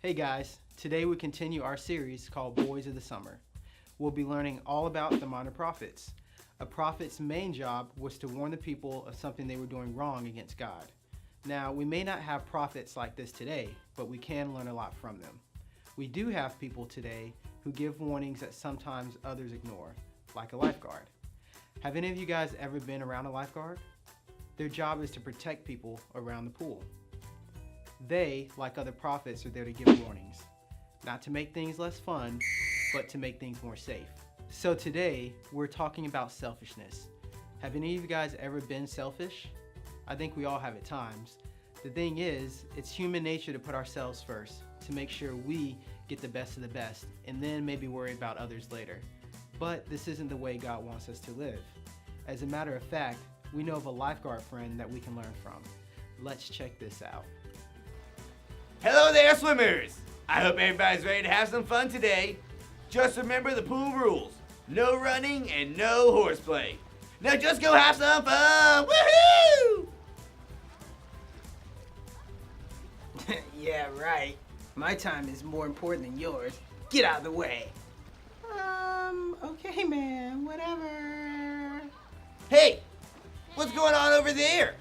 Hey guys, today we continue our series called Boys of the Summer. We'll be learning all about the minor prophets. A prophet's main job was to warn the people of something they were doing wrong against God. Now, we may not have prophets like this today, but we can learn a lot from them. We do have people today who give warnings that sometimes others ignore, like a lifeguard. Have any of you guys ever been around a lifeguard? Their job is to protect people around the pool. They, like other prophets, are there to give warnings, not to make things less fun, but to make things more safe. So today, we're talking about selfishness. Have any of you guys ever been selfish? I think we all have at times. The thing is, it's human nature to put ourselves first, to make sure we get the best of the best, and then maybe worry about others later. But this isn't the way God wants us to live. As a matter of fact, we know of a lifeguard friend that we can learn from. Let's check this out. Hello there, swimmers! I hope everybody's ready to have some fun today. Just remember the pool rules. No running and no horseplay. Now just go have some fun! Woohoo! Yeah, right. My time is more important than yours. Get out of the way. Okay, man, whatever. Hey! What's going on over there?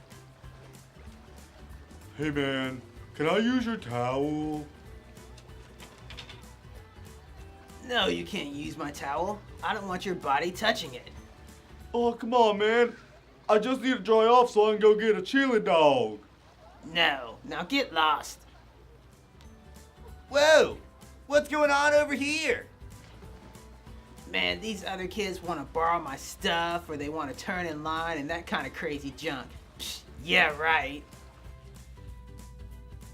Hey man, can I use your towel? No, you can't use my towel. I don't want your body touching it. Oh, come on, man. I just need to dry off so I can go get a chili dog. No, now get lost. Whoa! What's going on over here? Man, these other kids want to borrow my stuff or they want to turn in line and that kind of crazy junk. Psh, yeah, right.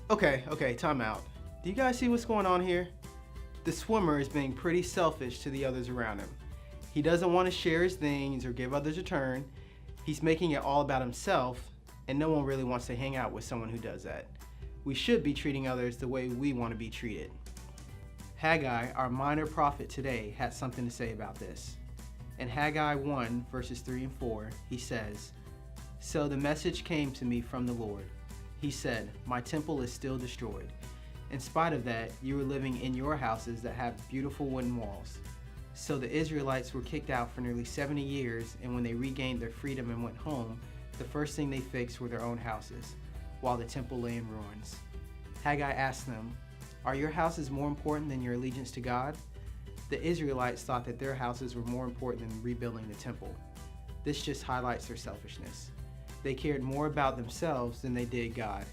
Okay, time out. Do you guys see what's going on here? The swimmer is being pretty selfish to the others around him. He doesn't want to share his things or give others a turn. He's making it all about himself, and no one really wants to hang out with someone who does that. We should be treating others the way we want to be treated. Haggai, our minor prophet today, had something to say about this. In Haggai 1, verses 3 and 4, he says, "So the message came to me from the Lord. He said, my temple is still destroyed. In spite of that, you are living in your houses that have beautiful wooden walls." So the Israelites were kicked out for nearly 70 years, and when they regained their freedom and went home, the first thing they fixed were their own houses, while the temple lay in ruins. Haggai asked them, "Are your houses more important than your allegiance to God?" The Israelites thought that their houses were more important than rebuilding the temple. This just highlights their selfishness. They cared more about themselves than they did God.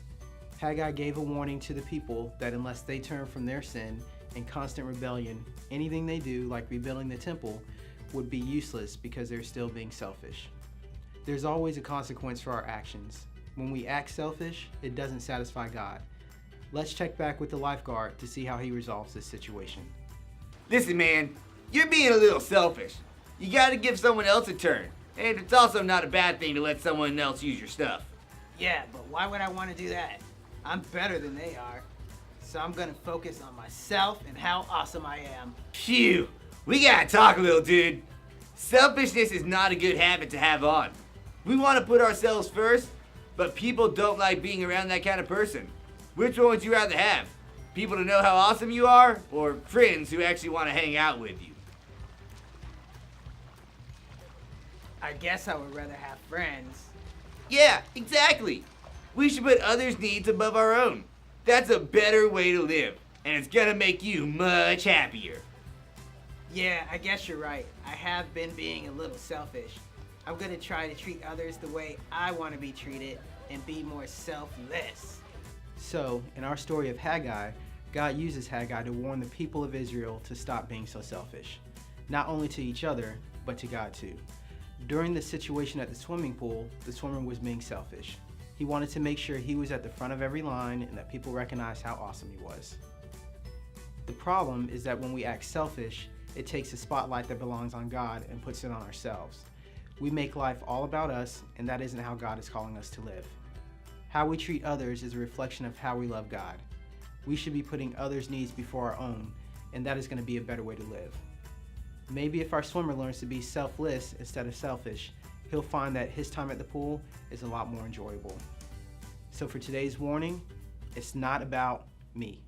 Haggai gave a warning to the people that unless they turn from their sin and constant rebellion, anything they do, like rebuilding the temple, would be useless because they're still being selfish. There's always a consequence for our actions. When we act selfish, it doesn't satisfy God. Let's check back with the lifeguard to see how he resolves this situation. Listen, man, you're being a little selfish. You gotta give someone else a turn. And it's also not a bad thing to let someone else use your stuff. Yeah, but why would I want to do that? I'm better than they are. So I'm gonna focus on myself and how awesome I am. Phew, we gotta talk a little, dude. Selfishness is not a good habit to have on. We want to put ourselves first, but people don't like being around that kind of person. Which one would you rather have? People to know how awesome you are, or friends who actually want to hang out with you? I guess I would rather have friends. Yeah, exactly. We should put others' needs above our own. That's a better way to live, and it's gonna make you much happier. Yeah, I guess you're right. I have been being a little selfish. I'm gonna try to treat others the way I want to be treated and be more selfless. So, in our story of Haggai, God uses Haggai to warn the people of Israel to stop being so selfish, not only to each other, but to God too. During the situation at the swimming pool, the swimmer was being selfish. He wanted to make sure he was at the front of every line and that people recognized how awesome he was. The problem is that when we act selfish, it takes the spotlight that belongs on God and puts it on ourselves. We make life all about us, and that isn't how God is calling us to live. How we treat others is a reflection of how we love God. We should be putting others' needs before our own, and that is going to be a better way to live. Maybe if our swimmer learns to be selfless instead of selfish, he'll find that his time at the pool is a lot more enjoyable. So for today's warning, it's not about me.